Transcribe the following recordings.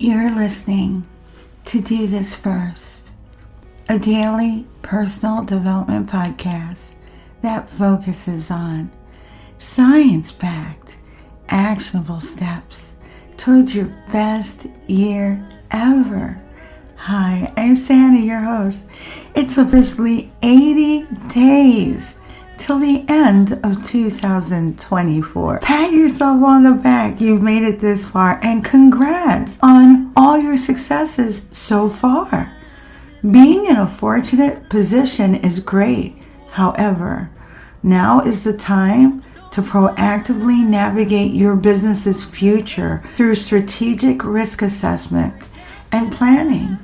You're listening to Do This First, a daily personal development podcast that focuses on science-backed, actionable steps towards your best year ever. Hi, I'm Sandy, your host. It's officially 80 days till the end of 2024. Pat yourself on the back. You've made it this far, and congrats on all your successes so far. Being in a fortunate position is great. However, now is the time to proactively navigate your business's future through strategic risk assessment and planning.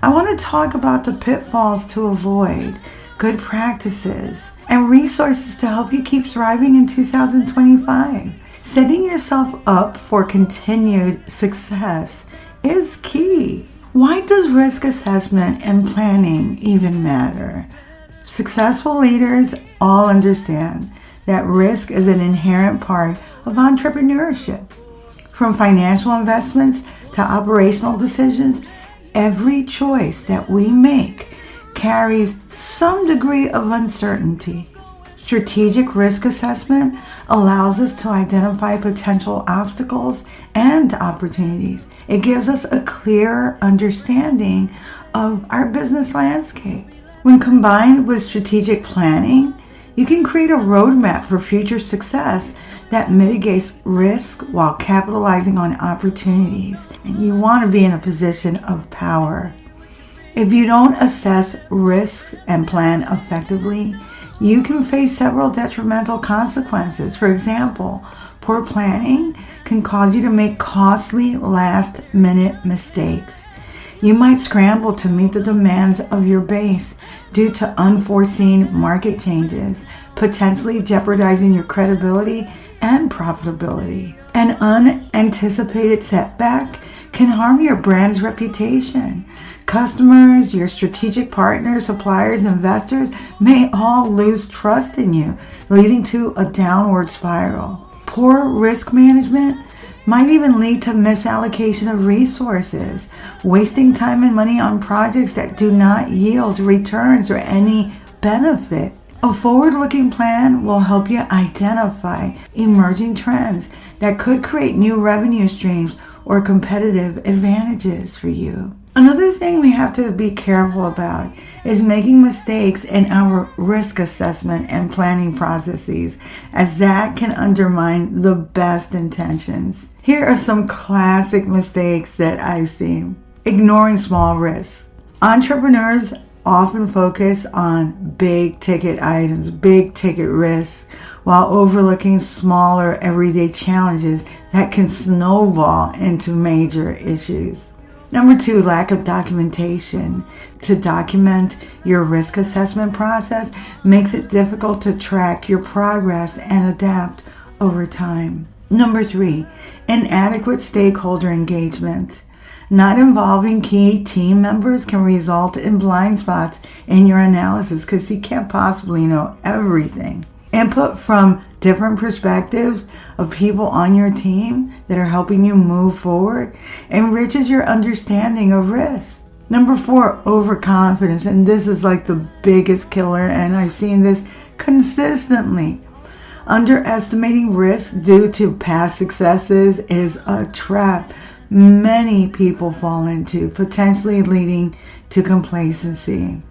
I want to talk about the pitfalls to avoid, good practices, and resources to help you keep thriving in 2025. Setting yourself up for continued success is key. Why does risk assessment and planning even matter? Successful leaders all understand that risk is an inherent part of entrepreneurship. From financial investments to operational decisions, every choice that we make carries some degree of uncertainty. Strategic risk assessment allows us to identify potential obstacles and opportunities. It gives us a clearer understanding of our business landscape. When combined with strategic planning, you can create a roadmap for future success that mitigates risk while capitalizing on opportunities. And you want to be in a position of power. If you don't assess risks and plan effectively, you can face several detrimental consequences. For example, poor planning can cause you to make costly last-minute mistakes. You might scramble to meet the demands of your base due to unforeseen market changes, potentially jeopardizing your credibility and profitability. An unanticipated setback can harm your brand's reputation. Customers, your strategic partners, suppliers, investors may all lose trust in you, leading to a downward spiral. Poor risk management might even lead to misallocation of resources, wasting time and money on projects that do not yield returns or any benefit. A forward-looking plan will help you identify emerging trends that could create new revenue streams or competitive advantages for you. Another thing we have to be careful about is making mistakes in our risk assessment and planning processes, as that can undermine the best intentions. Here are some classic mistakes that I've seen. Ignoring small risks. Entrepreneurs often focus on big ticket items, big ticket risks, while overlooking smaller everyday challenges that can snowball into major issues. Number 2, lack of documentation. To document your risk assessment process makes it difficult to track your progress and adapt over time. Number 3, inadequate stakeholder engagement. Not involving key team members can result in blind spots in your analysis because you can't possibly know everything. Input from different perspectives of people on your team that are helping you move forward enriches your understanding of risk. Number 4, overconfidence. And this is like the biggest killer, and I've seen this consistently. Underestimating risk due to past successes is a trap many people fall into, potentially leading to complacency.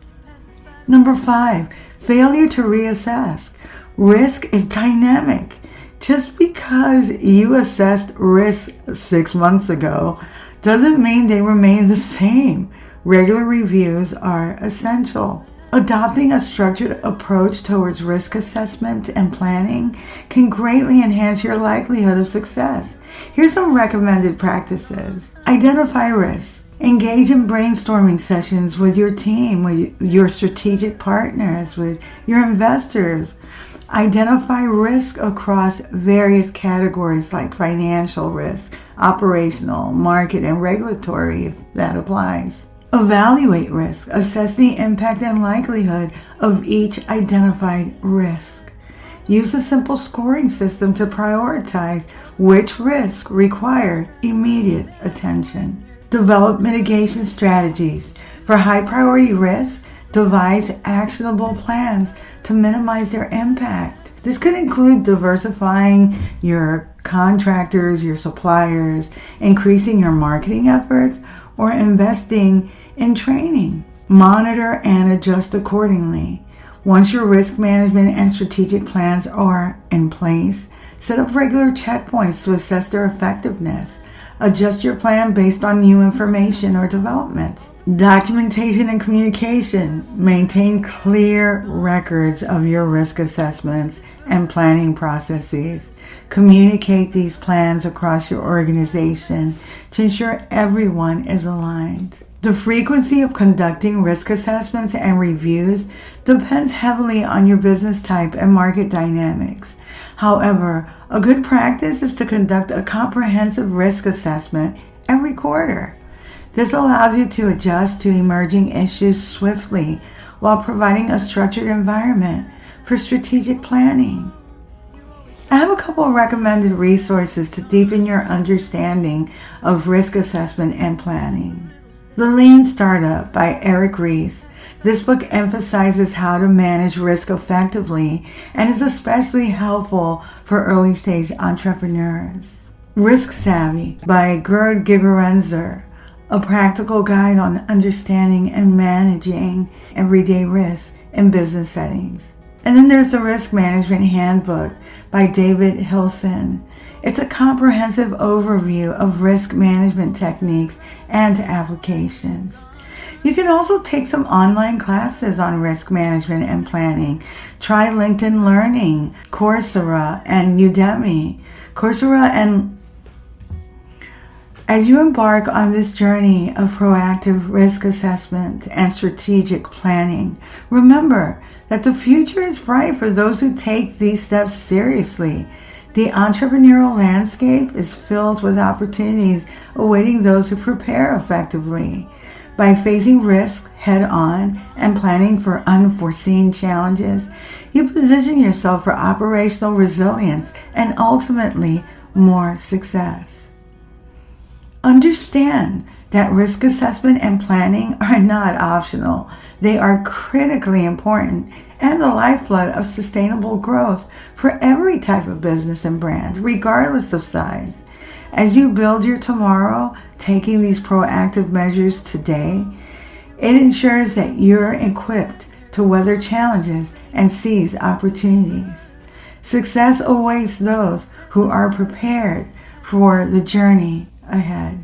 Number 5, failure to reassess. Risk is dynamic. Just because you assessed risk 6 months ago doesn't mean they remain the same. Regular reviews are essential. Adopting a structured approach towards risk assessment and planning can greatly enhance your likelihood of success. Here's some recommended practices. Identify risks. Engage in brainstorming sessions with your team, with your strategic partners, with your investors. Identify risk across various categories like financial risk, operational, market, and regulatory, if that applies. Evaluate risk. Assess the impact and likelihood of each identified risk. Use a simple scoring system to prioritize which risks require immediate attention. Develop mitigation strategies. For high priority risks, devise actionable plans to minimize their impact. This could include diversifying your contractors, your suppliers, increasing your marketing efforts, or investing in training. Monitor and adjust accordingly. Once your risk management and strategic plans are in place, set up regular checkpoints to assess their effectiveness. Adjust your plan based on new information or developments. Documentation and communication. Maintain clear records of your risk assessments and planning processes. Communicate these plans across your organization to ensure everyone is aligned. The frequency of conducting risk assessments and reviews depends heavily on your business type and market dynamics. However, a good practice is to conduct a comprehensive risk assessment every quarter. This allows you to adjust to emerging issues swiftly while providing a structured environment for strategic planning. I have a couple of recommended resources to deepen your understanding of risk assessment and planning. The Lean Startup by Eric Ries. This book emphasizes how to manage risk effectively and is especially helpful for early stage entrepreneurs. Risk Savvy by Gerd Gigerenzer, a practical guide on understanding and managing everyday risks in business settings. And then there's the Risk Management Handbook by David Hilson. It's a comprehensive overview of risk management techniques and applications. You can also take some online classes on risk management and planning. Try LinkedIn Learning, Coursera, and Udemy. As you embark on this journey of proactive risk assessment and strategic planning, remember that the future is bright for those who take these steps seriously. The entrepreneurial landscape is filled with opportunities awaiting those who prepare effectively. By facing risks head-on and planning for unforeseen challenges, you position yourself for operational resilience and ultimately more success. Understand that risk assessment and planning are not optional. They are critically important and the lifeblood of sustainable growth for every type of business and brand, regardless of size. As you build your tomorrow, taking these proactive measures today, it ensures that you're equipped to weather challenges and seize opportunities. Success awaits those who are prepared for the journey ahead.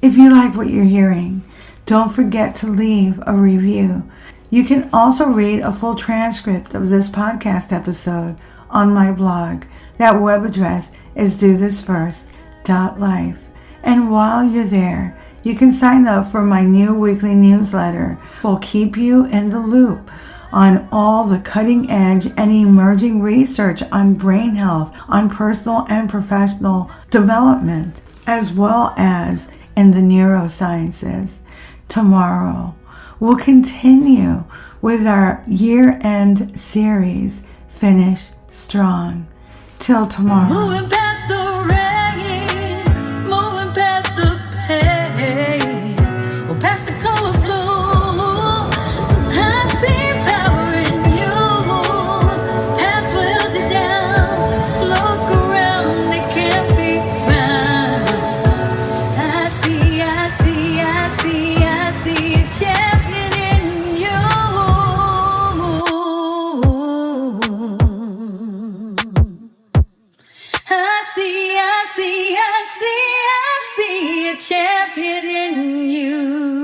If you like what you're hearing, don't forget to leave a review. You can also read a full transcript of this podcast episode on my blog. That web address is dothisfirst.life. And while you're there, you can sign up for my new weekly newsletter. We'll keep you in the loop on all the cutting edge and emerging research on brain health, on personal and professional development, as well as in the neurosciences. Tomorrow, we'll continue with our year-end series, Finish Strong. Till tomorrow. Moving past the rain, moving past the pain, or past the color blue. I see power in you. Past will it down. Look around, it can't be found. I see a champion in you. I see a champion in you.